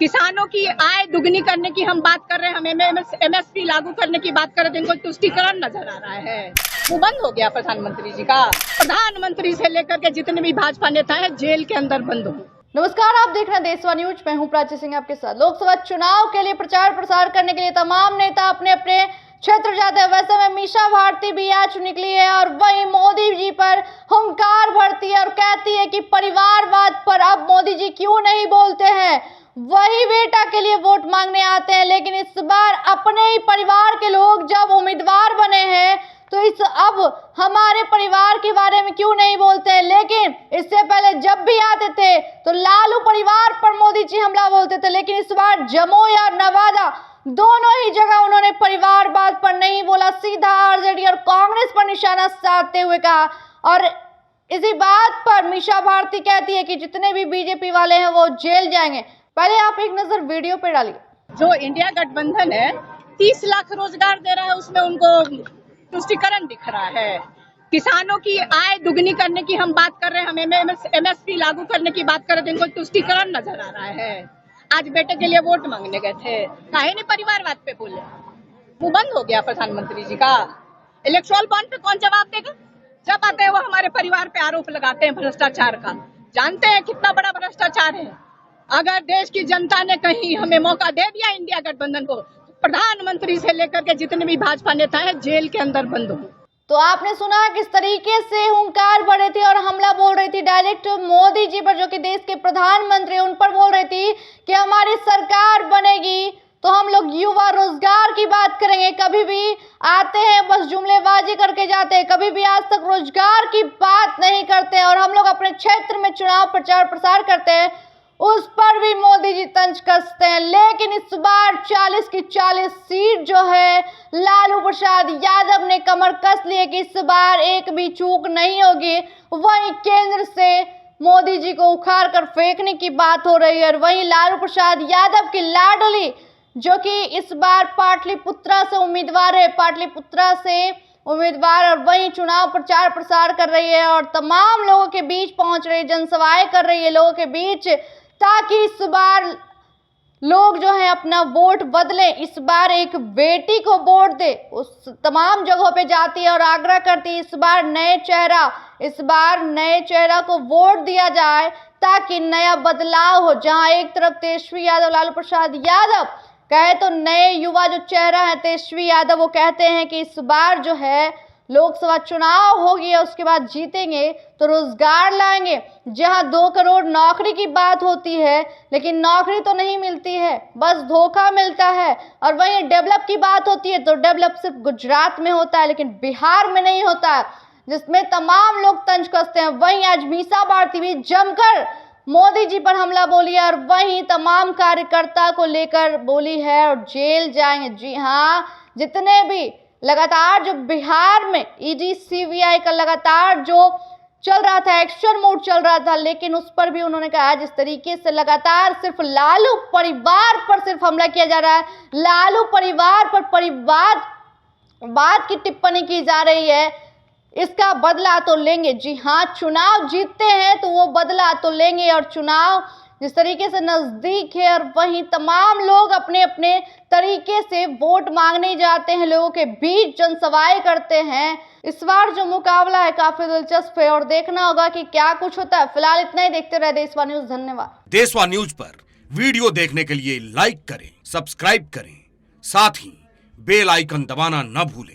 किसानों की आय दुगनी करने की हम बात कर रहे हैं, हम एमएसपी लागू करने की बात कर रहे थे, इनको तुष्टीकरण नजर आ रहा है। वो बंद हो गया प्रधानमंत्री जी का। प्रधानमंत्री से लेकर के जितने भी भाजपा नेता हैं जेल के अंदर बंद हो। नमस्कार, आप देख रहे हैं देशवा न्यूज। मैं हूं प्राची सिंह आपके साथ। लोकसभा चुनाव के लिए प्रचार प्रसार करने के लिए तमाम नेता अपने अपने क्षेत्र जाते हैं। वैसे में मीसा भारती भी आज निकली है और वही मोदी जी पर हुंकार भरती है और कहती है कि परिवारवाद पर अब मोदी जी क्यों नहीं बोलते हैं। वही बेटा के लिए वोट मांगने आते हैं, लेकिन इस बार अपने ही परिवार के लोग जब उम्मीदवार बने हैं तो इस अब हमारे परिवार के बारे में क्यों नहीं बोलते हैं। लेकिन इससे पहले जब भी आते थे तो लालू परिवार पर मोदी जी हमला बोलते थे, लेकिन इस बार जमुई और नवादा दोनों ही जगह उन्होंने परिवारवाद पर नहीं बोला, सीधा आरजेडी और कांग्रेस पर निशाना साधते हुए कहा। और इसी बात पर मीसा भारती कहती है कि जितने भी बीजेपी वाले हैं वो जेल जाएंगे। पहले आप एक नजर वीडियो पे डालिए। जो इंडिया गठबंधन है 30 लाख रोजगार दे रहा है, उसमें उनको तुष्टीकरण दिख रहा है। किसानों की आय दुगनी करने की हम बात कर रहे हैं, हम एमएसपी लागू करने की बात कर रहे थे, इनको तुष्टीकरण नजर आ रहा है। आज बेटे के लिए वोट मांगने गए थे, काहे नहीं परिवारवाद पे बोले। वो बंद हो गया प्रधानमंत्री जी का। इलेक्ट्रल बॉन्ड पे कौन जवाब देगा? जब आते हैं वो हमारे परिवार पे आरोप लगाते हैं भ्रष्टाचार का। जानते हैं कितना बड़ा भ्रष्टाचार है। अगर देश की जनता ने कहीं हमें मौका दे दिया इंडिया गठबंधन को, प्रधानमंत्री से लेकर के जितने भी भाजपा नेता हैं जेल के अंदर बंद हो। तो आपने सुना किस तरीके से हुंकार भरे थे और हमला बोल रही थी डायरेक्ट मोदी जी पर, जो कि देश के प्रधानमंत्री, उन पर बोल रही थी कि हमारी सरकार बनेगी तो हम लोग युवा रोजगार की बात करेंगे। कभी भी आते हैं बस जुमलेबाजी करके जाते हैं, कभी भी आज तक रोजगार की बात नहीं करते। और हम लोग अपने क्षेत्र में चुनाव प्रचार प्रसार करते हैं, उस पर भी मोदी जी तंज कसते हैं। लेकिन इस बार 40 की 40 सीट जो है लालू प्रसाद यादव ने कमर कस ली है कि इस बार एक भी चूक नहीं होगी। वहीं केंद्र से मोदी जी को उखाड़ कर फेंकने की बात हो रही है। और वहीं लालू प्रसाद यादव की लाडली, जो कि इस बार पाटलिपुत्रा से उम्मीदवार है, पाटलिपुत्रा से उम्मीदवार, और वहीं चुनाव प्रचार प्रसार कर रही है और तमाम लोगों के बीच पहुंच रही है, जनसभाएं कर रही है लोगों के बीच, ताकि इस बार लोग जो है अपना वोट बदले, इस बार एक बेटी को वोट दे। उस तमाम जगहों पे जाती है और आग्रह करती है इस बार नए चेहरा को वोट दिया जाए ताकि नया बदलाव हो। जहां एक तरफ तेजस्वी यादव, लालू प्रसाद यादव कहे तो नए युवा जो चेहरा है तेजस्वी यादव, वो कहते हैं कि इस बार जो है लोकसभा चुनाव होगी और उसके बाद जीतेंगे तो रोजगार लाएंगे। जहां 2 करोड़ नौकरी की बात होती है, लेकिन नौकरी तो नहीं मिलती है, बस धोखा मिलता है। और वहीं डेवलप की बात होती है तो डेवलप सिर्फ गुजरात में होता है, लेकिन बिहार में नहीं होता है, जिसमें तमाम लोग तंज कसते हैं। वहीं आज मीसा भारती भी जमकर मोदी जी पर हमला बोली है और वहीं तमाम कार्यकर्ता को लेकर बोली है और जेल जाएंगे। जी हाँ, जितने भी लगातार जो बिहार में ईडी सीबीआई का लगातार जो चल रहा था, एक्शन मोड चल रहा था, लेकिन उस पर भी उन्होंने कहा जिस तरीके से लगातार सिर्फ लालू परिवार पर सिर्फ हमला किया जा रहा है, लालू परिवार पर परिवारवाद की टिप्पणी की जा रही है, इसका बदला तो लेंगे। जी हाँ, चुनाव जीतते हैं तो वो बदला तो लेंगे। और चुनाव जिस तरीके से नजदीक है और वहीं तमाम लोग अपने अपने तरीके से वोट मांगने जाते हैं, लोगों के बीच जनसभाएं करते हैं। इस बार जो मुकाबला है काफी दिलचस्प है और देखना होगा कि क्या कुछ होता है। फिलहाल इतना ही, देखते रहे देशवा न्यूज। धन्यवाद। देशवा न्यूज पर वीडियो देखने के लिए लाइक करें, सब्सक्राइब करें, साथ ही बेल आइकन दबाना न भूलें।